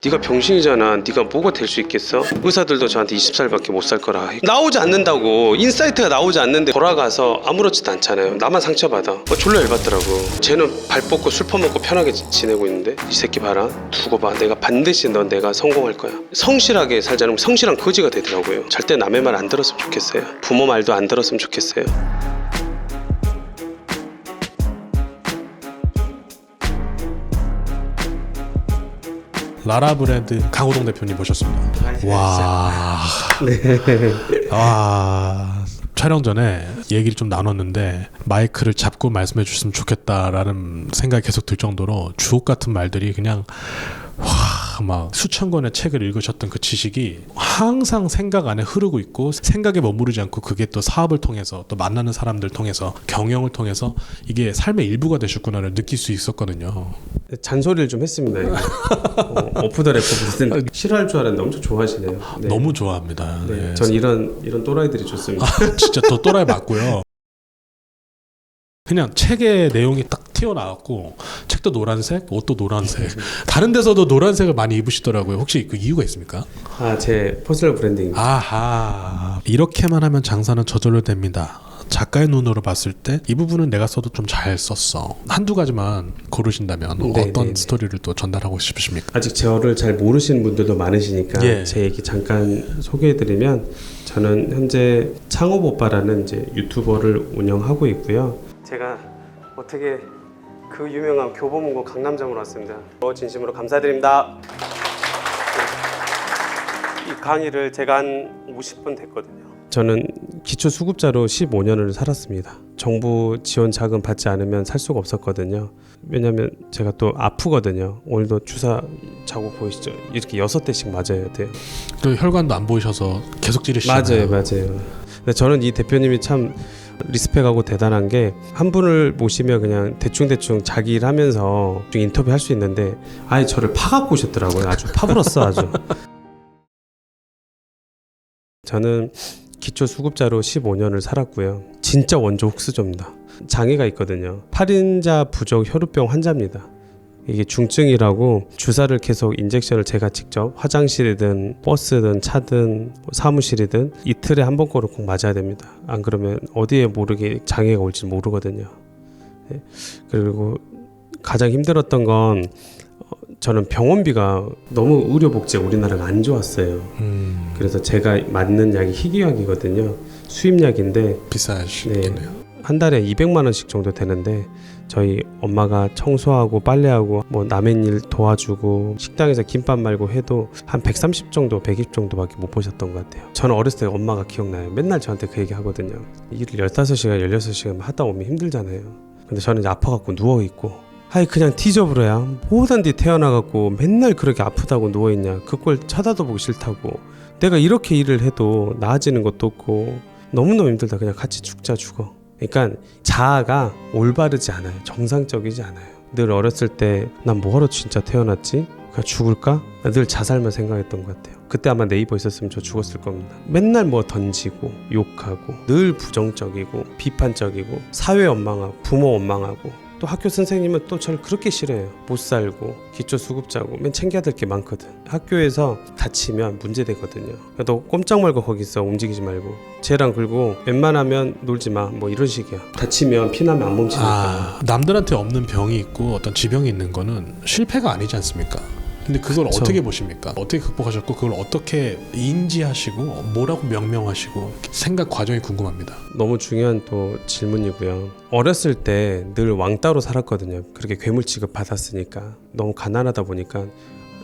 네가 병신이잖아. 네가 뭐가 될 수 있겠어? 의사들도 저한테 20살밖에 못 살 거라 나오지 않는다고. 인사이트가 나오지 않는데 돌아가서 아무렇지도 않잖아요. 나만 상처받아. 졸라 열받더라고. 쟤는 발 뻗고 술 퍼먹고 편하게 지내고 있는데 이 새끼 봐라. 두고 봐. 내가 반드시 넌 내가 성공할 거야. 성실하게 살자는 성실한 거지가 되더라고요. 절대 남의 말 안 들었으면 좋겠어요. 부모 말도 안 들었으면 좋겠어요. 라라브랜드 강호동 대표님 모셨습니다. 와, 와, 촬영 전에 얘기를 좀 나눴는데 마이크를 잡고 말씀해 주셨으면 좋겠다라는 생각이 계속 들 정도로 주옥 같은 말들이 그냥 막 수천 권의 책을 읽으셨던 그 지식이 항상 생각 안에 흐르고 있고 생각에 머무르지 않고 그게 또 사업을 통해서 또 만나는 사람들 통해서 경영을 통해서 이게 삶의 일부가 되셨구나를 느낄 수 있었거든요. 잔소리를 좀 했습니다. 오프 더 레코드는 싫어할 줄 알았는데 엄청 좋아하시네요. 네. 너무 좋아합니다. 네. 네. 전 이런 또라이들이 좋습니다. 진짜 또 또라이 맞고요. 그냥 책의 내용이 딱 튀어나왔고 책도 노란색, 옷도 노란색. 다른 데서도 노란색을 많이 입으시더라고요. 혹시 그 이유가 있습니까? 제 퍼스널 브랜딩입니다. 아하, 이렇게만 하면 장사는 저절로 됩니다. 작가의 눈으로 봤을 때 이 부분은 내가 써도 좀 잘 썼어. 한두 가지만 고르신다면 어떤 스토리를 또 전달하고 싶으십니까? 아직 저를 잘 모르시는 분들도 많으시니까 제 얘기 잠깐 소개해드리면 저는 현재 창업오빠라는 이제 유튜버를 운영하고 있고요. 제가 어떻게 그 유명한 교보문고 강남점으로 왔습니다. 진심으로 감사드립니다. 이 강의를 제가 한 50분 됐거든요. 저는 기초수급자로 15년을 살았습니다. 정부 지원 자금 받지 않으면 살 수가 없었거든요. 왜냐면 제가 또 아프거든요. 오늘도 주사 자국 보이시죠? 이렇게 6대씩 맞아야 돼요. 또 혈관도 안 보이셔서 계속 찌르시잖아요. 맞아요. 근데 저는 이 대표님이 참 리스펙하고 대단한 게 한 분을 모시면 그냥 대충 자기 일 하면서 인터뷰 할 수 있는데 아예 저를 파갖고 오셨더라고요. 아주 파불었어 아주. 저는 기초수급자로 15년을 살았고요. 진짜 원조 흑수저입니다. 장애가 있거든요. 8인자 부족 혈우병 환자입니다. 이게 중증이라고 주사를 계속 인젝션을 제가 직접 화장실이든 버스든 차든 사무실이든 이틀에 한 번꼴을 꼭 맞아야 됩니다. 안 그러면 어디에 모르게 장애가 올지 모르거든요. 그리고 가장 힘들었던 건 저는 병원비가 너무 의료복지가 우리나라가 안 좋았어요. 그래서 제가 맞는 약이 희귀약이거든요. 수입약인데 비싸시겠네요. 한 달에 200만 원씩 정도 되는데 저희 엄마가 청소하고 빨래하고 뭐 남의 일 도와주고 식당에서 김밥 말고 해도 한 130 정도 120 정도밖에 못 보셨던 것 같아요. 저는 어렸을 때 엄마가 기억나요. 맨날 저한테 그 얘기 하거든요. 일을 15시간 16시간 하다 오면 힘들잖아요. 근데 저는 이제 아파갖고 누워있고 그냥 뒤져버려야 뭐단 뒤 태어나갖고 맨날 그렇게 아프다고 누워있냐. 그걸 쳐다도 보기 싫다고. 내가 이렇게 일을 해도 나아지는 것도 없고 너무너무 힘들다. 그냥 같이 죽어. 그러니까 자아가 올바르지 않아요. 정상적이지 않아요. 늘 어렸을 때 난 뭐하러 진짜 태어났지? 그냥 죽을까? 늘 자살만 생각했던 것 같아요. 그때 아마 네이버 있었으면 저 죽었을 겁니다. 맨날 뭐 던지고 욕하고 늘 부정적이고 비판적이고 사회 원망하고 부모 원망하고 또 학교 선생님은 또 저를 그렇게 싫어해요. 못 살고 기초수급자고 맨 챙겨야 될 게 많거든. 학교에서 다치면 문제되거든요. 너 꼼짝 말고 거기서 움직이지 말고 쟤랑 그리고 웬만하면 놀지 마 뭐 이런 식이야. 다치면 피나면 안 멈추니까. 남들한테 없는 병이 있고 어떤 지병이 있는 거는 실패가 아니지 않습니까? 근데 그걸 그쵸. 어떻게 보십니까? 어떻게 극복하셨고 그걸 어떻게 인지하시고 뭐라고 명명하시고 생각 과정이 궁금합니다. 너무 중요한 또 질문이고요. 어렸을 때 늘 왕따로 살았거든요. 그렇게 괴물 취급 받았으니까 너무 가난하다 보니까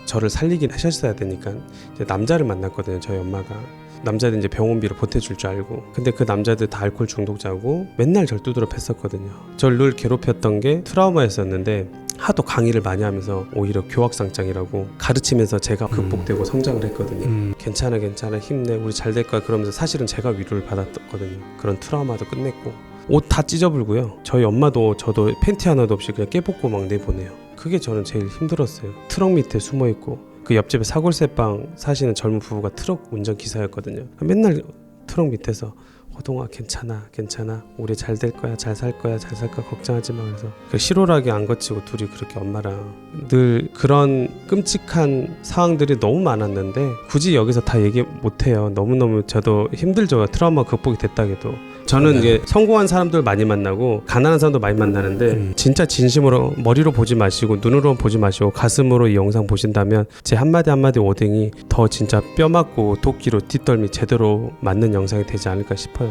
저를 살리긴 하셨어야 되니까 이제 남자를 만났거든요. 저희 엄마가. 남자들 이제 병원비로 보태줄 줄 알고. 근데 그 남자들 다 알코올 중독자고 맨날 절 두드려 팼었거든요. 저를 늘 괴롭혔던 게 트라우마였었는데 하도 강의를 많이 하면서 오히려 교학상장이라고 가르치면서 제가 극복되고 성장을 했거든요. 괜찮아 힘내 우리 잘 될 거야 그러면서 사실은 제가 위로를 받았거든요. 그런 트라우마도 끝냈고 옷 다 찢어불고요. 저희 엄마도 저도 팬티 하나도 없이 그냥 깨벗고 막 내보내요. 그게 저는 제일 힘들었어요. 트럭 밑에 숨어있고 그 옆집에 사골세빵 사시는 젊은 부부가 트럭 운전기사였거든요. 맨날 트럭 밑에서 호동아 괜찮아 우리 잘 될 거야 잘 살 거야 걱정하지 마. 그래서 그 실오라기 안 거치고 둘이 그렇게 엄마랑 늘 그런 끔찍한 상황들이 너무 많았는데 굳이 여기서 다 얘기 못해요. 너무너무 저도 힘들죠. 트라우마 극복이 됐다 해도. 저는 이제 성공한 사람들 많이 만나고 가난한 사람도 많이 만나는데 진짜 진심으로 머리로 보지 마시고 눈으로 보지 마시고 가슴으로 이 영상 보신다면 제 한마디 한마디 오딩이 더 진짜 뼈 맞고 도끼로 뒷덜미 제대로 맞는 영상이 되지 않을까 싶어요.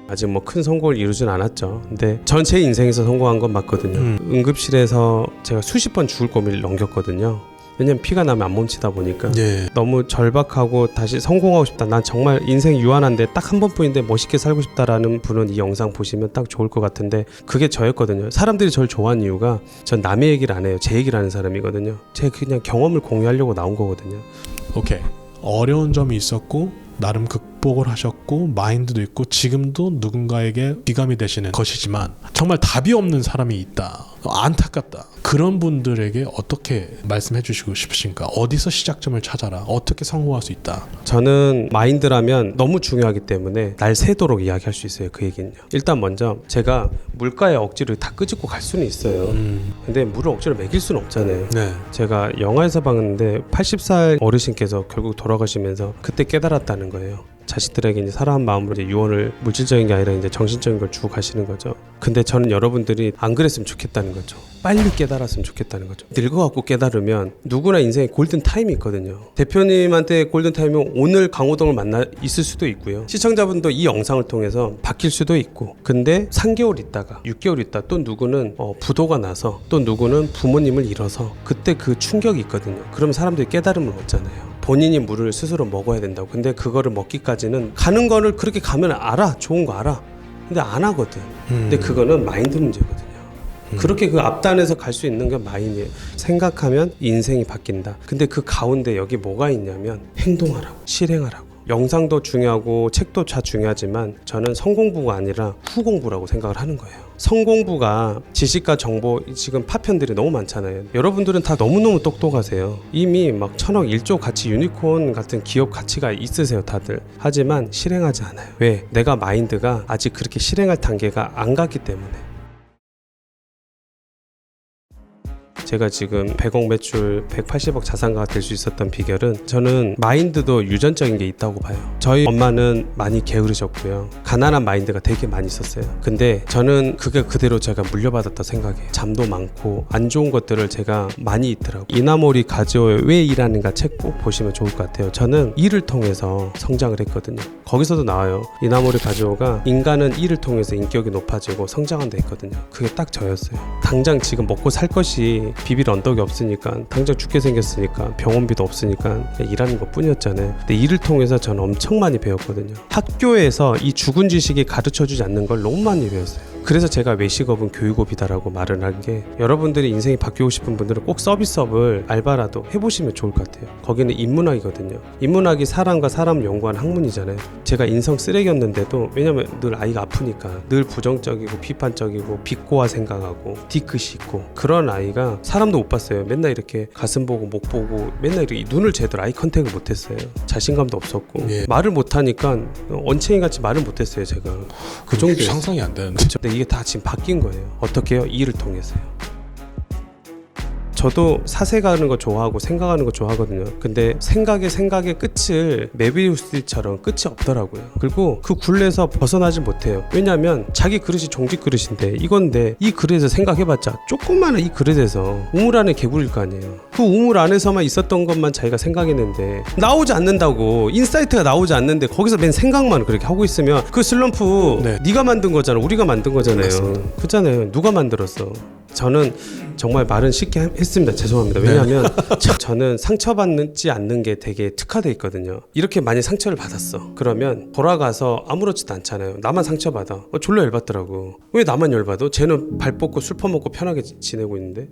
아직 뭐 큰 성공을 이루진 않았죠. 근데 전 제 인생에서 성공한 건 맞거든요. 응급실에서 제가 수십 번 죽을 고비를 넘겼거든요. 왜냐면 피가 나면 안 멈추다 보니까 너무 절박하고 다시 성공하고 싶다. 난 정말 인생 유한한데 딱 한 번뿐인데 멋있게 살고 싶다라는 분은 이 영상 보시면 딱 좋을 것 같은데 그게 저였거든요. 사람들이 저를 좋아하는 이유가 전 남의 얘기를 안 해요. 제 얘기를 하는 사람이거든요. 제 그냥 경험을 공유하려고 나온 거거든요. 오케이. 어려운 점이 있었고 나름 극복을 하셨고 마인드도 있고 지금도 누군가에게 귀감이 되시는 것이지만 정말 답이 없는 사람이 있다. 안타깝다. 그런 분들에게 어떻게 말씀해 주시고 싶으신가? 어디서 시작점을 찾아라. 어떻게 성공할 수 있다. 저는 마인드라면 너무 중요하기 때문에 날 새도록 이야기할 수 있어요. 그 얘기는요. 일단 먼저 제가 물가에 억지로 다 끄집고 갈 수는 있어요. 근데 물을 억지로 먹일 수는 없잖아요. 제가 영화에서 봤는데 80살 어르신께서 결국 돌아가시면서 그때 깨달았다는 거예요. 자식들에게 이제 사랑한 마음으로 이제 유언을 물질적인 게 아니라 이제 정신적인 걸 주고 가시는 거죠. 근데 저는 여러분들이 안 그랬으면 좋겠다는 거죠. 빨리 깨달았으면 좋겠다는 거죠. 늙어갖고 깨달으면 누구나 인생에 골든 타임이 있거든요. 대표님한테 골든 타임은 오늘 강호동을 만나 있을 수도 있고요. 시청자분도 이 영상을 통해서 바뀔 수도 있고. 근데 3개월 있다가 6개월 있다 또 누구는 부도가 나서 또 누구는 부모님을 잃어서 그때 그 충격이 있거든요. 그러면 사람들이 깨달음을 얻잖아요. 본인이 물을 스스로 먹어야 된다고. 근데 그거를 먹기까지는 가는 거를 그렇게 가면 알아. 좋은 거 알아. 근데 안 하거든. 근데 그거는 마인드 문제거든요. 그렇게 그 앞단에서 갈 수 있는 게 마인드예요. 생각하면 인생이 바뀐다. 근데 그 가운데 여기 뭐가 있냐면 행동하라고, 실행하라고. 영상도 중요하고 책도 다 중요하지만 저는 성공부가 아니라 후공부라고 생각을 하는 거예요. 성공부가 지식과 정보, 지금 파편들이 너무 많잖아요. 여러분들은 다 너무너무 똑똑하세요. 이미 막 1000억 1조 가치 유니콘 같은 기업 가치가 있으세요 다들. 하지만 실행하지 않아요. 왜? 내가 마인드가 아직 그렇게 실행할 단계가 안 갔기 때문에. 제가 지금 100억 매출 180억 자산가가 될 수 있었던 비결은 저는 마인드도 유전적인 게 있다고 봐요. 저희 엄마는 많이 게으르셨고요. 가난한 마인드가 되게 많이 있었어요. 근데 저는 그게 그대로 제가 물려받았다 생각해요. 잠도 많고 안 좋은 것들을 제가 많이 있더라고요. 이나모리 가지오의 왜 일하는가 책 꼭 보시면 좋을 것 같아요. 저는 일을 통해서 성장을 했거든요. 거기서도 나와요. 이나모리 가지오가 인간은 일을 통해서 인격이 높아지고 성장한다 했거든요. 그게 딱 저였어요. 당장 지금 먹고 살 것이 비빌 언덕이 없으니까 당장 죽게 생겼으니까 병원비도 없으니까 일하는 것 뿐이었잖아요. 근데 일을 통해서 저는 엄청 많이 배웠거든요. 학교에서 이 죽은 지식이 가르쳐주지 않는 걸 너무 많이 배웠어요. 그래서 제가 외식업은 교육업이다라고 말을 한 게 여러분들이 인생이 바뀌고 싶은 분들은 꼭 서비스업을 알바라도 해보시면 좋을 것 같아요. 거기는 인문학이거든요. 인문학이 사람과 사람을 연구하는 학문이잖아요. 제가 인성 쓰레기였는데도 왜냐면 늘 아이가 아프니까 늘 부정적이고 비판적이고 비꼬아 생각하고 뒤끝이 있고 그런 아이가 사람도 못 봤어요. 맨날 이렇게 가슴 보고 목 보고 맨날 이렇게 눈을 제대로 아이 컨택을 못했어요. 자신감도 없었고 말을 못하니까 언챙이 같이 말을 못했어요. 제가 그 정도 상상이 안 되는데. 그쵸? 근데 이게 다 지금 바뀐 거예요. 어떻게 해요? 일을 통해서요. 저도 사색하는 거 좋아하고 생각하는 거 좋아하거든요. 근데 생각의 끝을 메비우스처럼 끝이 없더라고요. 그리고 그 굴레에서 벗어나지 못해요. 왜냐하면 자기 그릇이 종직 그릇인데 이건데 이 그릇에서 생각해봤자 조그마한 이 그릇에서 우물 안에 개구리일 거 아니에요. 그 우물 안에서만 있었던 것만 자기가 생각했는데 나오지 않는다고. 인사이트가 나오지 않는데 거기서 맨 생각만 그렇게 하고 있으면 그 슬럼프 네가 만든 거잖아. 우리가 만든 거잖아요. 맞습니다. 그렇잖아요. 누가 만들었어. 저는 정말 말은 쉽게 했습니다. 죄송합니다. 왜냐하면 저는 상처받지 않는 게 되게 특화돼 있거든요. 이렇게 많이 상처를 받았어. 그러면 돌아가서 아무렇지도 않잖아요. 나만 상처받아. 졸라 열받더라고. 왜 나만 열받아? 쟤는 발 뻗고 술 퍼먹고 편하게 지내고 있는데.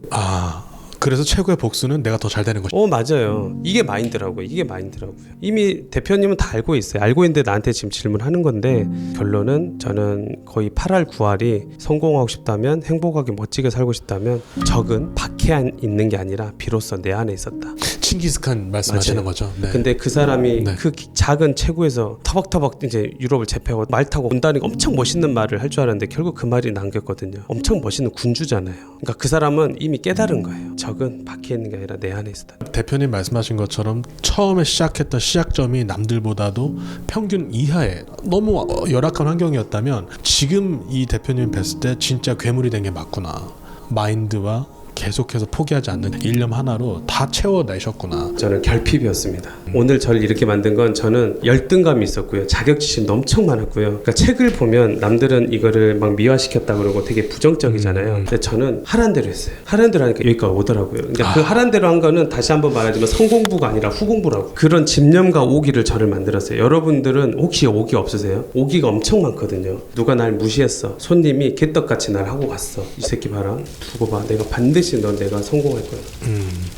그래서 최고의 복수는 내가 더 잘 되는 거죠. 맞아요. 이게 마인드라고요. 이게 마인드라고요. 이미 대표님은 다 알고 있어요. 알고 있는데 나한테 지금 질문하는 건데 결론은 저는 거의 8할 9할이 성공하고 싶다면 행복하게 멋지게 살고 싶다면 적은 밖에 있는 게 아니라 비로소 내 안에 있었다. 칭기스칸 말씀하시는 맞아요. 거죠. 네. 근데 그 사람이 네. 그 작은 체구에서 터벅터벅 이제 유럽을 제패하고 말 타고 온다니까 엄청 멋있는 말을 할 줄 알았는데 결국 그 말이 남겼거든요. 엄청 멋있는 군주잖아요. 그러니까 그 사람은 이미 깨달은 거예요. 적은 밖에 있는 게 아니라 내 안에 있었다. 대표님 말씀하신 것처럼 처음에 시작했던 시작점이 남들보다도 평균 이하의 너무 열악한 환경이었다면 지금 이 대표님 뵀을 때 진짜 괴물이 된 게 맞구나. 마인드와 계속해서 포기하지 않는 일념 하나로 다 채워내셨구나. 저는 결핍이었습니다. 오늘 저를 이렇게 만든 건 저는 열등감이 있었고요. 자격지심도 엄청 많았고요. 그러니까 책을 보면 남들은 이거를 막 미화시켰다 그러고 되게 부정적이잖아요. 근데 저는 하란 대로 했어요. 하란 대로 하니까 여기까지 오더라고요. 그러니까 그 하란 대로 한 거는 다시 한번 말하지만 성공부가 아니라 후공부라고. 그런 집념과 오기를 저를 만들었어요. 여러분들은 혹시 오기 없으세요? 오기가 엄청 많거든요. 누가 날 무시했어. 손님이 개떡같이 날 하고 갔어. 이 새끼 봐라. 두고 봐. 내가 반드시 넌 내가 성공할 거야.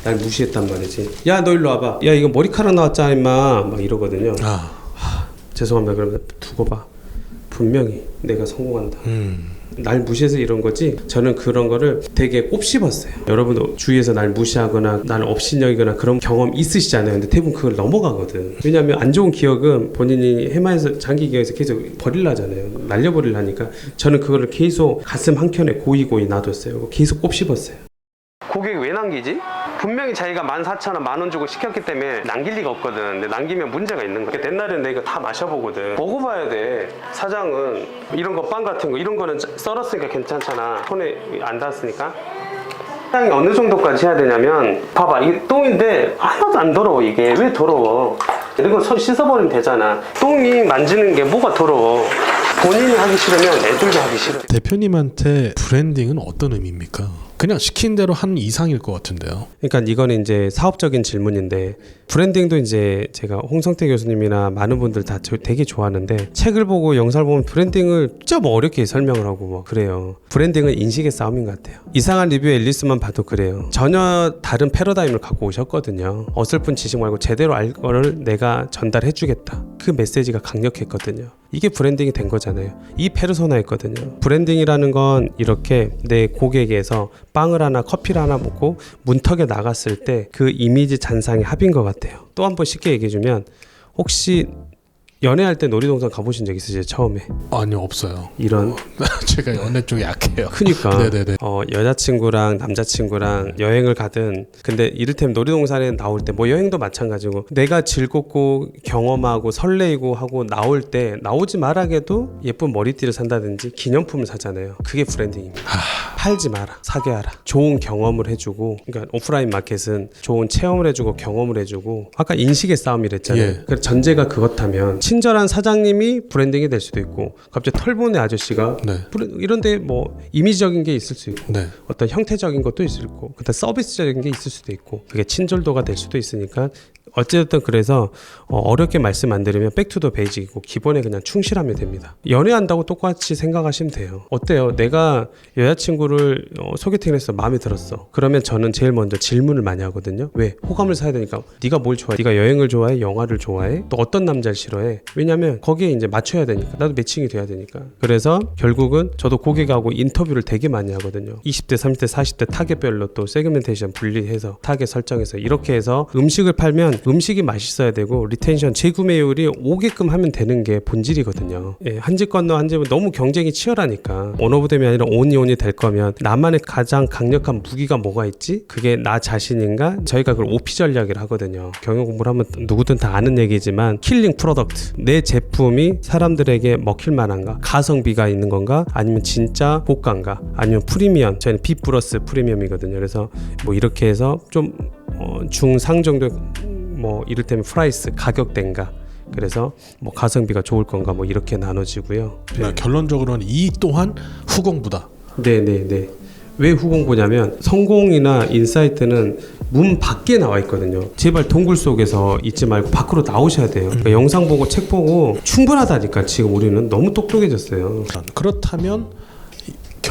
날 무시했단 말이지. 야 너 일로 와봐. 야 이거 머리카락 나왔잖아 임마. 막 이러거든요. 죄송합니다. 그러면 두고 봐. 분명히 내가 성공한다. 날 무시해서 이런 거지. 저는 그런 거를 되게 곱씹었어요. 여러분도 주위에서 날 무시하거나 나를 업신여기거나 그런 경험 있으시잖아요. 근데 대부분 그걸 넘어가거든. 왜냐하면 안 좋은 기억은 본인이 해마에서 장기 기억에서 계속 버릴라잖아요. 날려버릴라니까. 저는 그거를 계속 가슴 한켠에 고이 놔뒀어요. 계속 곱씹었어요. 고객이 왜 남기지? 분명히 자기가 14,000원, 10,000원 주고 시켰기 때문에 남길 리가 없거든. 근데 남기면 문제가 있는 거야. 옛날에는 내가 다 마셔보거든. 먹어봐야 돼. 사장은 이런 거 빵 같은 거 이런 거는 썰었으니까 괜찮잖아. 손에 안 닿았으니까. 사장이 어느 정도까지 해야 되냐면 봐봐 이게 똥인데 하나도 안 더러워. 이게 왜 더러워? 이거 손 씻어버리면 되잖아. 똥이 만지는 게 뭐가 더러워? 본인이 하기 싫으면 애들도 하기 싫어. 대표님한테 브랜딩은 어떤 의미입니까? 그냥 시킨 대로 한 이상일 것 같은데요. 그러니까 이거는 이제 사업적인 질문인데 브랜딩도 이제 제가 홍성태 교수님이나 많은 분들 다 되게 좋아하는데 책을 보고 영상을 보면 브랜딩을 진짜 뭐 어렵게 설명을 하고 뭐 그래요. 브랜딩은 인식의 싸움인 것 같아요. 이상한 리뷰 앨리스만 봐도 그래요. 전혀 다른 패러다임을 갖고 오셨거든요. 어설픈 지식 말고 제대로 알 거를 내가 전달해 주겠다. 그 메시지가 강력했거든요. 이게 브랜딩이 된 거잖아요. 이 페르소나였거든요. 브랜딩이라는 건 이렇게 내 고객에서 빵을 하나 커피를 하나 먹고 문턱에 나갔을 때 그 이미지 잔상의 합인 것 같아요. 또 한 번 쉽게 얘기해주면 혹시 연애할 때 놀이동산 가보신 적 있으세요? 처음에? 아니요, 없어요. 이런 제가 연애 쪽이 약해요. 그니까 네네네. 여자친구랑 남자친구랑 여행을 가든 근데 이를테면 놀이동산에 나올 때 뭐 여행도 마찬가지고 내가 즐겁고 경험하고 설레이고 하고 나올 때 나오지 말아게도 예쁜 머리띠를 산다든지 기념품을 사잖아요. 그게 브랜딩입니다. 팔지 마라. 사게 하라. 좋은 경험을 해주고 그러니까 오프라인 마켓은 좋은 체험을 해주고 경험을 해주고 아까 인식의 싸움이랬잖아요. 예. 그래서 전제가 그렇다면 친절한 사장님이 브랜딩이 될 수도 있고 갑자기 털보네 아저씨가 네. 이런데 뭐 이미지적인 게 있을 수 있고 네. 어떤 형태적인 것도 있을 거고 그다음 서비스적인 게 있을 수도 있고 그게 친절도가 될 수도 있으니까 어쨌든 그래서 어렵게 말씀 안 드리면 백투더 베이직이고 기본에 그냥 충실하면 됩니다. 연애한다고 똑같이 생각하시면 돼요. 어때요? 내가 여자친구를 소개팅을 했어. 마음에 들었어. 그러면 저는 제일 먼저 질문을 많이 하거든요. 왜? 호감을 사야 되니까. 네가 뭘 좋아해? 네가 여행을 좋아해? 영화를 좋아해? 또 어떤 남자를 싫어해? 왜냐면 거기에 이제 맞춰야 되니까. 나도 매칭이 돼야 되니까. 그래서 결국은 저도 고객하고 인터뷰를 되게 많이 하거든요. 20대, 30대, 40대 타겟별로 또 세그멘테이션 분리해서 타겟 설정해서 이렇게 해서 음식을 팔면 음식이 맛있어야 되고 리텐션 재구매율이 오게끔 하면 되는 게 본질이거든요. 예, 한 집 건너 한 집은 너무 경쟁이 치열하니까 온오브댐이 아니라 온이 될 거면 나만의 가장 강력한 무기가 뭐가 있지? 그게 나 자신인가? 저희가 그걸 OP 전략이라 하거든요. 경영 공부를 하면 누구든 다 아는 얘기지만 킬링 프로덕트 내 제품이 사람들에게 먹힐 만한가? 가성비가 있는 건가? 아니면 진짜 고가인가? 아니면 프리미엄 저희는 B 플러스 프리미엄이거든요. 그래서 뭐 이렇게 해서 좀 중상 정도 뭐 이를테면 프라이스 가격대인가 그래서 뭐 가성비가 좋을 건가 뭐 이렇게 나눠지고요. 그러니까 결론적으로는 이 또한 후공부다. 네네네. 왜 후공부냐면 성공이나 인사이트는 문 밖에 나와 있거든요. 제발 동굴 속에서 있지 말고 밖으로 나오셔야 돼요. 그러니까 영상 보고 책 보고 충분하다니까. 지금 우리는 너무 똑똑해졌어요. 그렇다면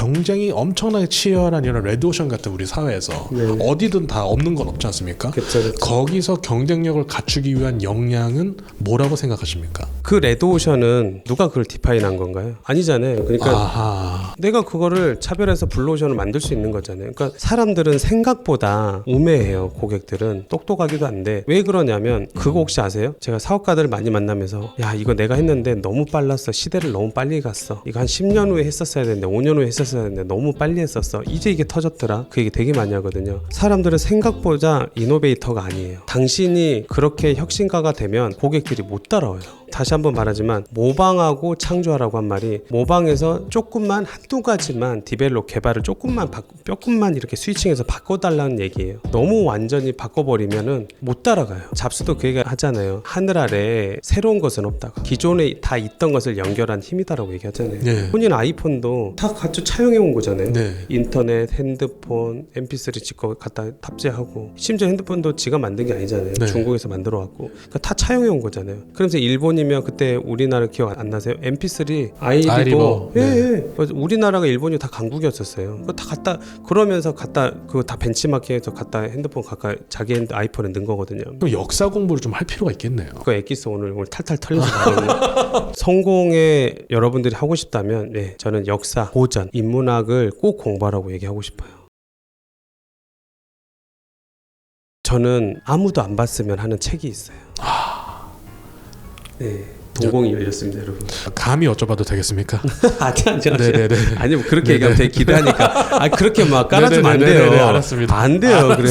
경쟁이 엄청나게 치열한 이런 레드오션 같은 우리 사회에서 네. 어디든 다 없는 건 없지 않습니까? 그쵸. 거기서 경쟁력을 갖추기 위한 역량은 뭐라고 생각하십니까? 그 레드오션은 누가 그걸 디파인한 건가요? 아니잖아요. 그러니까 아하. 내가 그거를 차별해서 블루오션을 만들 수 있는 거잖아요. 그러니까 사람들은 생각보다 우매해요. 고객들은 똑똑하기도 한데 왜 그러냐면 그거 혹시 아세요? 제가 사업가들을 많이 만나면서 야 이거 내가 했는데 너무 빨랐어. 시대를 너무 빨리 갔어. 이거 한 10년 후에 했었어야 되는데 5년 후에 했었어야 되는데 너무 빨리 했었어. 이제 이게 터졌더라. 그 얘기 되게 많이 하거든요. 사람들은 생각보다 이노베이터가 아니에요. 당신이 그렇게 혁신가가 되면 고객들이 못 따라와요. 다시 한번 말하지만 모방하고 창조하라고 한 말이 모방에서 조금만 한두 가지만 디벨롭 개발을 조금만 이렇게 스위칭해서 바꿔달라는 얘기예요. 너무 완전히 바꿔버리면은 못 따라가요. 잡스도 그 얘기 하잖아요. 하늘 아래에 새로운 것은 없다고. 기존에 다 있던 것을 연결한 힘이다라고 얘기하잖아요. 네. 본인 아이폰도 다 같이 차용해 온 거잖아요. 네. 인터넷, 핸드폰, mp3 찍고 갖다 탑재하고 심지어 핸드폰도 지가 만든 게 아니잖아요. 네. 중국에서 만들어 왔고 그러니까 다 차용해 온 거잖아요. 그러면서 일본이면 그때 우리나라 기억 안 나세요? mp3 아이리버. 네. 예. 우리나라가 일본이 다 강국이었었어요. 그거 다 갖다 그러면서 갖다 그거 다 벤치마킹해서 갖다 핸드폰 가까이 자기 아이폰에 넣은 거거든요. 그럼 역사 공부를 좀 할 필요가 있겠네요. 그거 엑기스 오늘 탈탈 털려서 나오거든요. 성공에 여러분들이 하고 싶다면 네, 저는 역사, 고전, 인문학을 꼭 공부하라고 얘기하고 싶어요. 저는 아무도 안 봤으면 하는 책이 있어요. 네, 동공이 열렸습니다, 여러분. 감히 여쭤봐도 되겠습니까? 아니. 네네네. 아니 뭐 그렇게 얘기하면 되게 기대하니까. 아 그렇게 막 깔아주면 안 돼요. 네네네, 알았습니다. 안 돼요. 그래.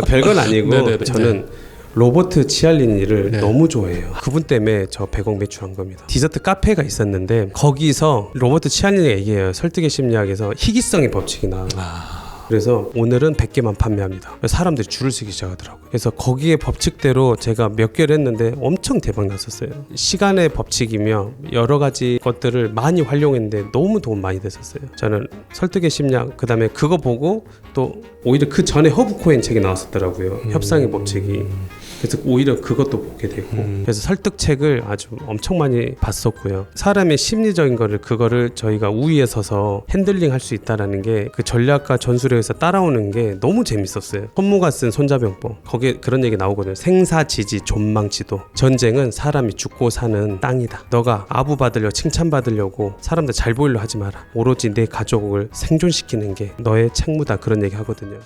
별건 아니고 네네네. 저는 로버트 치알리니를 네. 너무 좋아해요. 그분 때문에 저 100억 매출한 겁니다. 디저트 카페가 있었는데 거기서 로버트 치알리니가 얘기해요. 설득의 심리학에서 희귀성의 법칙이 나와요. 그래서 오늘은 100개만 판매합니다. 사람들이 줄을 서기 시작하더라고요. 그래서 거기에 법칙대로 제가 몇 개를 했는데 엄청 대박 났었어요. 시간의 법칙이며 여러 가지 것들을 많이 활용했는데 너무 도움 많이 됐었어요. 저는 설득의 심리학 그다음에 그거 보고 또 오히려 그 전에 허브 코엔 책이 나왔었더라고요. 협상의 법칙이. 그래서 오히려 그것도 보게 됐고 그래서 설득책을 아주 엄청 많이 봤었고요. 사람의 심리적인 그거를 저희가 우위에 서서 핸들링 할 수 있다라는 게 그 전략가 전술에서 따라오는 게 너무 재밌었어요. 손무가 쓴 손자병법 거기에 그런 얘기 나오거든요. 생사지지 존망지도. 전쟁은 사람이 죽고 사는 땅이다. 너가 아부받으려 칭찬받으려고 사람들 잘 보이려 하지 마라. 오로지 내 가족을 생존시키는 게 너의 책무다. 그런 얘기 하거든요.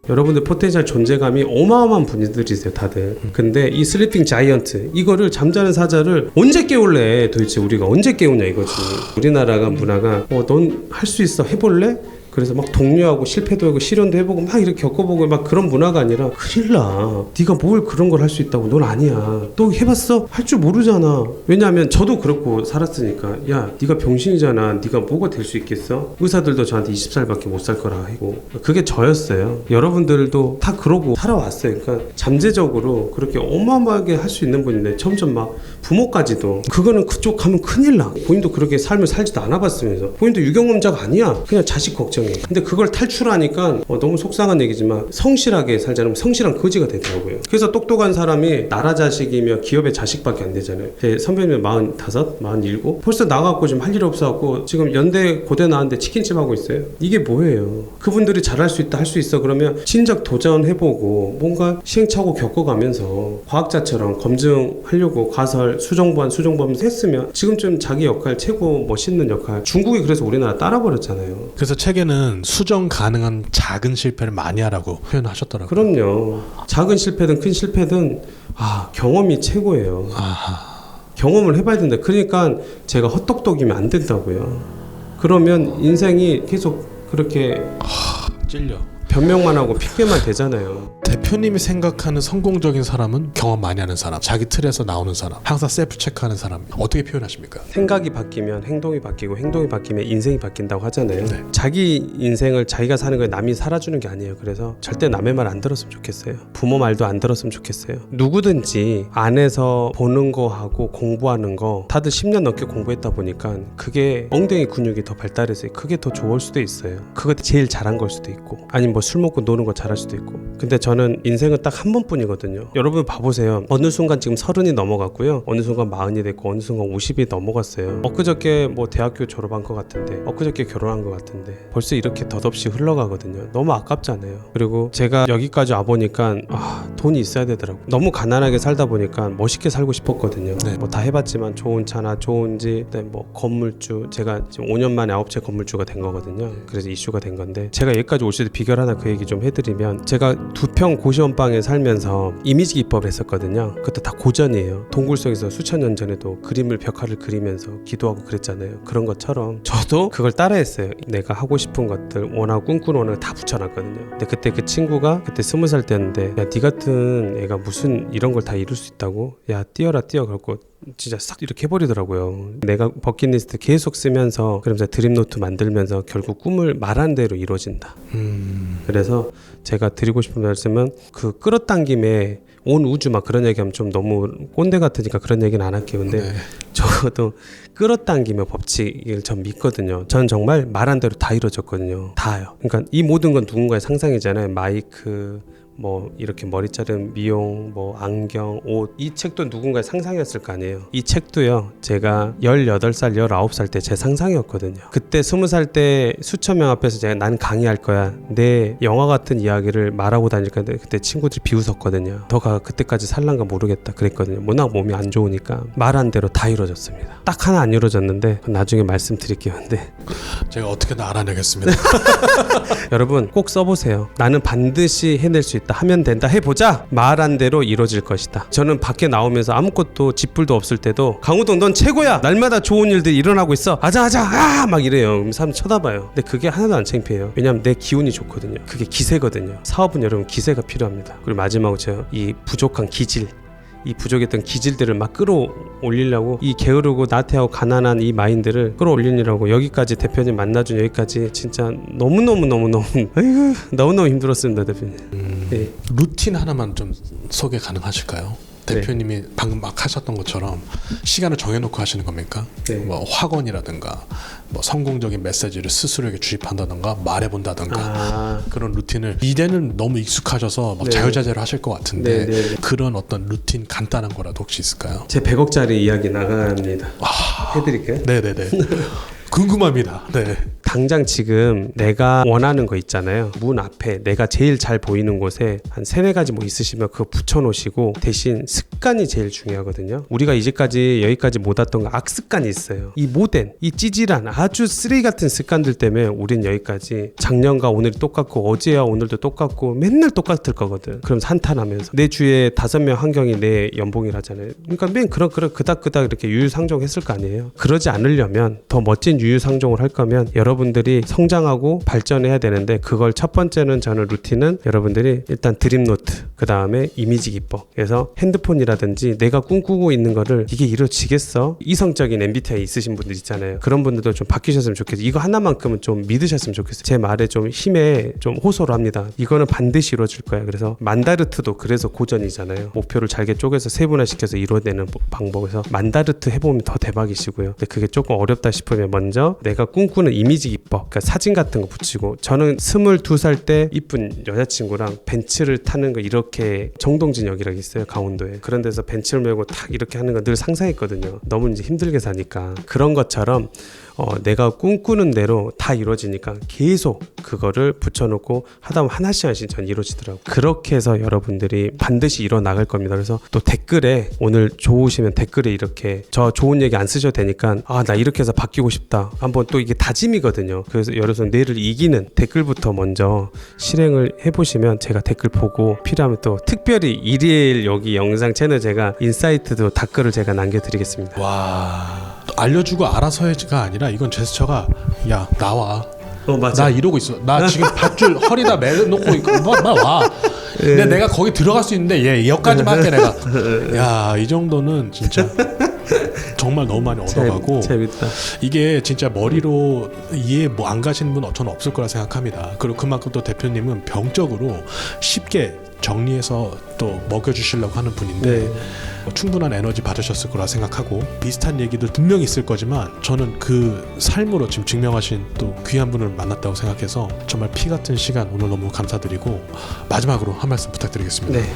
여러분들 포텐셜 존재감이 어마어마한 분들이세요 다들. 근데 이 슬리핑 자이언트 이거를 잠자는 사자를 언제 깨울래. 도대체 우리가 언제 깨우냐 이거지. 우리나라가 문화가 넌 할 수 있어 해볼래? 그래서 막 독려하고 실패도 하고 실현도 해보고 막 이렇게 겪어보고 막 그런 문화가 아니라 큰일 나. 네가 뭘 그런 걸 할 수 있다고. 넌 아니야. 너 해봤어? 할 줄 모르잖아. 왜냐하면 저도 그렇고 살았으니까. 야 네가 병신이잖아. 네가 뭐가 될 수 있겠어? 의사들도 저한테 20살밖에 못 살 거라 하고 그게 저였어요. 여러분들도 다 그러고 살아왔어요. 그러니까 잠재적으로 그렇게 어마어마하게 할 수 있는 분인데 점점 막 부모까지도 그거는 그쪽 가면 큰일 나. 본인도 그렇게 삶을 살지도 않아봤으면서 본인도 유경험자가 아니야. 그냥 자식 걱정해. 근데 그걸 탈출하니까 너무 속상한 얘기지만 성실하게 살자면 성실한 거지가 되더라고요. 그래서 똑똑한 사람이 나라 자식이며 기업의 자식밖에 안 되잖아요. 제 선배님은 45, 47 벌써 나가고 지금 할 일 없어갖고 지금 연대 고대 나왔는데 치킨집 하고 있어요. 이게 뭐예요? 그분들이 잘할 수 있다 할 수 있어 그러면 진작 도전해보고 뭔가 시행착오 겪어가면서 과학자처럼 검증하려고 가설 수정본 했으면 지금쯤 자기 역할 최고 멋있는 역할. 중국이 그래서 우리나라 따라버렸잖아요. 그래서 책에는 수정 가능한 작은 실패를 많이 하라고 표현하셨더라고요. 그럼요. 작은 실패든 큰 실패든 경험이 최고예요. 경험을 해봐야 된다. 그러니까 제가 헛똑똑이면 안 된다고요. 그러면 인생이 계속 그렇게 찔려. 변명만 하고 핑계만 되잖아요. 대표님이 생각하는 성공적인 사람은 경험 많이 하는 사람, 자기 틀에서 나오는 사람, 항상 셀프 체크하는 사람. 어떻게 표현하십니까? 생각이 바뀌면 행동이 바뀌고 행동이 바뀌면 인생이 바뀐다고 하잖아요. 네. 자기 인생을 자기가 사는 걸 남이 살아주는 게 아니에요. 그래서 절대 남의 말 안 들었으면 좋겠어요. 부모 말도 안 들었으면 좋겠어요. 누구든지 안에서 보는 거하고 공부하는 거 다들 10년 넘게 공부했다 보니까 그게 엉덩이 근육이 더 발달해서 그게 더 좋을 수도 있어요. 그거 제일 잘한 걸 수도 있고 아니면 뭐 술 먹고 노는 거 잘할 수도 있고 근데 저는 인생은 딱 한 번뿐이거든요. 여러분 봐보세요. 어느 순간 지금 30이 넘어갔고요. 어느 순간 40이 됐고 어느 순간 50이 넘어갔어요. 엊그저께 뭐 대학교 졸업한 것 같은데 엊그저께 결혼한 것 같은데 벌써 이렇게 덧없이 흘러가거든요. 너무 아깝잖아요. 그리고 제가 여기까지 와보니까 돈이 있어야 되더라고요. 너무 가난하게 살다 보니까 멋있게 살고 싶었거든요. 네. 뭐 다 해봤지만 좋은 차나 좋은 집, 뭐 건물주, 제가 지금 5년 만에 9채 건물주가 된 거거든요. 그래서 이슈가 된 건데 제가 여기까지 올 때 비결 하나 그 얘기 좀 해드리면 제가 2평 고시원방에 살면서 이미지 기법을 했었거든요. 그것도 다 고전이에요. 동굴 속에서 수천 년 전에도 그림을 벽화를 그리면서 기도하고 그랬잖아요. 그런 것처럼 저도 그걸 따라했어요. 내가 하고 싶은 것들 원하고 꿈꾸는 원을 다 붙여놨거든요. 근데 그때 그 친구가 그때 20살 때였는데 야, 네 같은 애가 무슨 이런 걸 다 이룰 수 있다고? 야 뛰어라 뛰어. 그러고 진짜 싹 이렇게 해버리더라고요. 내가 버킷리스트 계속 쓰면서 그러면서 드림노트 만들면서 결국 꿈을 말한 대로 이루어진다. 그래서 제가 드리고 싶은 말씀은 그 끌어당김에 온 우주 막 그런 얘기하면 좀 너무 꼰대 같으니까 그런 얘기는 안 할게요. 근데 네. 적어도 끌어당김의 법칙을 전 믿거든요. 전 정말 말한 대로 다 이루어졌거든요. 다요. 그러니까 이 모든 건 누군가의 상상이잖아요. 마이크 뭐 이렇게 머리 자른 미용, 뭐 안경, 옷, 이 책도 누군가의 상상이었을 거 아니에요. 이 책도요 제가 18살, 19살 때 제 상상이었거든요. 그때 20살 때 수천 명 앞에서 제가 난 강의할 거야, 내 영화 같은 이야기를 말하고 다니니까 그때 친구들이 비웃었거든요. 너가 그때까지 살란가 모르겠다 그랬거든요. 워낙 몸이 안 좋으니까. 말한 대로 다 이루어졌습니다. 딱 하나 안 이루어졌는데 나중에 말씀드릴게요. 근데 제가 어떻게든 알아내겠습니다. 여러분 꼭 써보세요. 나는 반드시 해낼 수 있다, 하면 된다, 해보자. 말한 대로 이루어질 것이다. 저는 밖에 나오면서 아무것도 쥐뿔도 없을 때도 강우동 넌 최고야, 날마다 좋은 일들이 일어나고 있어, 아자 막 이래요. 그럼 사람 쳐다봐요. 근데 그게 하나도 안 창피해요. 왜냐면 내 기운이 좋거든요. 그게 기세거든요. 사업은 여러분 기세가 필요합니다. 그리고 마지막으로 제가 이 부족한 기질, 이 부족했던 기질들을 막 끌어올리려고, 이 게으르고 나태하고 가난한 이 마인드를 끌어올리려고 여기까지 대표님 만나준 여기까지 진짜 너무너무 아이고 너무너무 힘들었습니다. 대표님. 네. 루틴 하나만 좀 소개 가능하실까요? 대표님이 방금 막 하셨던 것처럼 시간을 정해놓고 하시는 겁니까? 네. 뭐 학원이라든가 뭐 성공적인 메시지를 스스로에게 주입한다든가 말해본다든가 그런 루틴을 이제는 너무 익숙하셔서 막 네. 자유자재로 하실 것 같은데 네. 그런 어떤 루틴 간단한 거라도 혹시 있을까요? 제 100억짜리 이야기 나갑니다. 해드릴까요? 네네네. 궁금합니다. 네. 당장 지금 내가 원하는 거 있잖아요. 문 앞에 내가 제일 잘 보이는 곳에 한 3-4가지 뭐 있으시면 그거 붙여놓으시고, 대신 습관이 제일 중요하거든요. 우리가 이제까지 여기까지 못 왔던 거 악습관이 있어요. 이 모든 이 찌질한 아주 쓰레기 같은 습관들 때문에 우린 여기까지 작년과 오늘이 똑같고 어제와 오늘도 똑같고 맨날 똑같을 거거든. 그럼 한탄하면서 내 주위에 5명 환경이 내 연봉이라잖아요. 그러니까 맨 그닥 이렇게 유유상종했을 거 아니에요. 그러지 않으려면, 더 멋진 유유상종을 할 거면 여러분들이 성장하고 발전해야 되는데, 그걸 첫 번째는 저는 루틴은 여러분들이 일단 드림노트, 그 다음에 이미지 기법. 그래서 핸드폰이라든지 내가 꿈꾸고 있는 거를 이게 이루어지겠어? 이성적인 MBTI 있으신 분들 있잖아요. 그런 분들도 좀 바뀌셨으면 좋겠어요. 이거 하나만큼은 좀 믿으셨으면 좋겠어요. 제 말에 좀 힘에 좀 호소를 합니다. 이거는 반드시 이루어질 거야. 그래서 만다르트도 그래서 고전이잖아요. 목표를 잘게 쪼개서 세분화시켜서 이루어내는 방법에서 만다르트 해보면 더 대박이시고요. 근데 그게 조금 어렵다 싶으면 먼저 내가 꿈꾸는 이미지 기법, 그러니까 사진 같은 거 붙이고, 저는 22살 때 이쁜 여자친구랑 벤츠를 타는 거, 이렇게 정동진역이라고 있어요, 강원도에. 그런 데서 벤츠를 메고 탁 이렇게 하는 거 늘 상상했거든요. 너무 이제 힘들게 사니까. 그런 것처럼 내가 꿈꾸는 대로 다 이루어지니까 계속 그거를 붙여놓고 하다 보면 하나씩 전 이루어지더라고요. 그렇게 해서 여러분들이 반드시 일어나갈 겁니다. 그래서 또 댓글에, 오늘 좋으시면 댓글에 이렇게 저 좋은 얘기 안 쓰셔도 되니까 나 이렇게 해서 바뀌고 싶다, 한번 또 이게 다짐이거든요. 그래서 여러분 뇌를 이기는 댓글부터 먼저 실행을 해보시면 제가 댓글 보고 필요하면 또 특별히 일일 여기 영상 채널 제가 인사이트도 댓글을 제가 남겨드리겠습니다. 와, 알려주고 알아서해가 아니라 이건 제스처가, 야 나와, 맞아. 나 이러고 있어, 나 지금 밧줄 허리다 매놓고 있고 와. 근데 내가 거기 들어갈 수 있는데 얘 여기까지만 할게 내가. 야, 이 정도는 진짜 정말 너무 많이 얻어가고, 재밌다. 이게 진짜 머리로 이해 뭐 안 가시는 분 저는 없을 거라 생각합니다. 그리고 그만큼 또 대표님은 병적으로 쉽게 정리해서 또 먹여주시려고 하는 분인데 네. 충분한 에너지 받으셨을 거라 생각하고 비슷한 얘기들 분명히 있을 거지만 저는 그 삶으로 지금 증명하신 또 귀한 분을 만났다고 생각해서 정말 피 같은 시간 오늘 너무 감사드리고 마지막으로 한 말씀 부탁드리겠습니다. 네.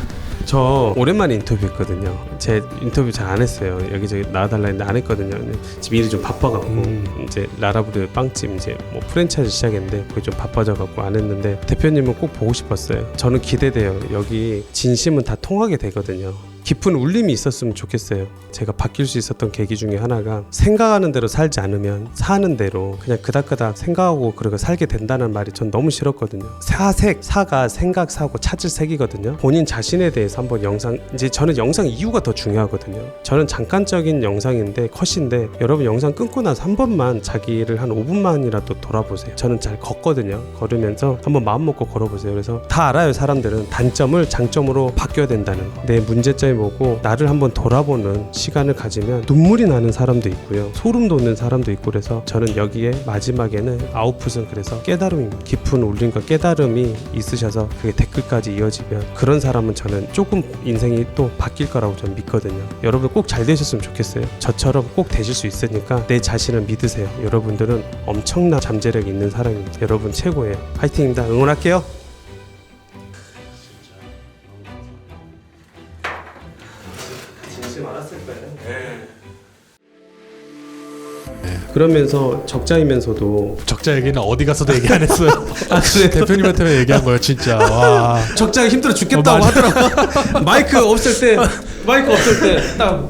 저 오랜만에 인터뷰했거든요. 제 인터뷰 잘 안 했어요. 여기저기 나와달라 했는데 안 했거든요. 근데 지금 일이 좀 바빠갖고 이제 라라브르 빵집 이제 뭐 프랜차이즈 시작했는데 거기 좀 바빠져갖고 안 했는데 대표님은 꼭 보고 싶었어요. 저는 기대돼요. 여기 진심은 다 통하게 되거든요. 깊은 울림이 있었으면 좋겠어요. 제가 바뀔 수 있었던 계기 중에 하나가 생각하는 대로 살지 않으면 사는 대로 그냥 그닥그닥 생각하고 그러고 살게 된다는 말이 전 너무 싫었거든요. 사가 생각, 사고, 찾을 색이거든요. 본인 자신에 대해서 한번 영상, 이제 저는 영상 이유가 더 중요하거든요. 저는 잠깐적인 영상인데 컷인데 여러분 영상 끊고 나서 한 번만 자기를 한 5분만이라도 돌아보세요. 저는 잘 걷거든요. 걸으면서 한번 마음 먹고 걸어보세요. 그래서 다 알아요. 사람들은 단점을 장점으로 바뀌어야 된다는 거. 내 문제점이 뭐고 나를 한번 돌아보는 시간을 가지면 눈물이 나는 사람도 있고요. 소름 돋는 사람도 있고 그래서 저는 여기에 마지막에는 아웃풋은 그래서 깨달음입니다. 깊은 울림과 깨달음이 있으셔서 그게 댓글까지 이어지면 그런 사람은 저는 조금 인생이 또 바뀔 거라고 저는 믿거든요. 여러분 꼭 잘 되셨으면 좋겠어요. 저처럼 꼭 되실 수 있으니까 내 자신을 믿으세요. 여러분들은 엄청난 잠재력이 있는 사람입니다. 여러분 최고예요. 파이팅입니다. 응원할게요. 진심 알았을 거예요. 그러면서 적자이면서도 적자 얘기는 어디 가서도 얘기 안 했어요. 그래 대표님한테만 얘기한 거예요, 진짜. 와. 적자가 힘들어 죽겠다고 하더라고. 마이크 없을 때 딱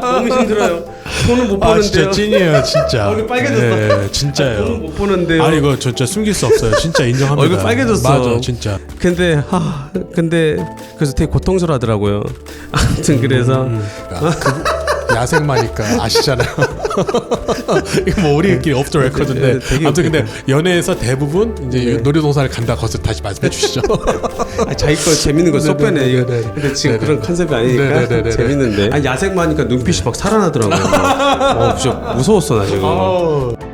너무 힘들어요. 돈은 못 보는데요. 진짜 찐이에요, 진짜. 얼굴 빨개졌어. 네, 진짜예요. 돈은 못 보는데요. 아니 이거 진짜 숨길 수 없어요. 진짜 인정합니다. 얼굴 빨개졌어. 맞아, 진짜. 근데 그래서 되게 고통스러워하더라고요. 아무튼 그래서 야생마니까 아시잖아요. 이거 뭐 우리끼리 오프 더 레코드인데 아무튼 근데 연애에서 대부분 이제 놀이동산을 간다 거기서 다시 말씀해 주시죠. 자기 거 재밌는 거 쏙 빼네. 이거. 근데 지금 그런 컨셉이 아니니까 재밌는데. 야생마니까 눈빛이 막 살아나더라고요. 진짜 무서웠어 나 지금.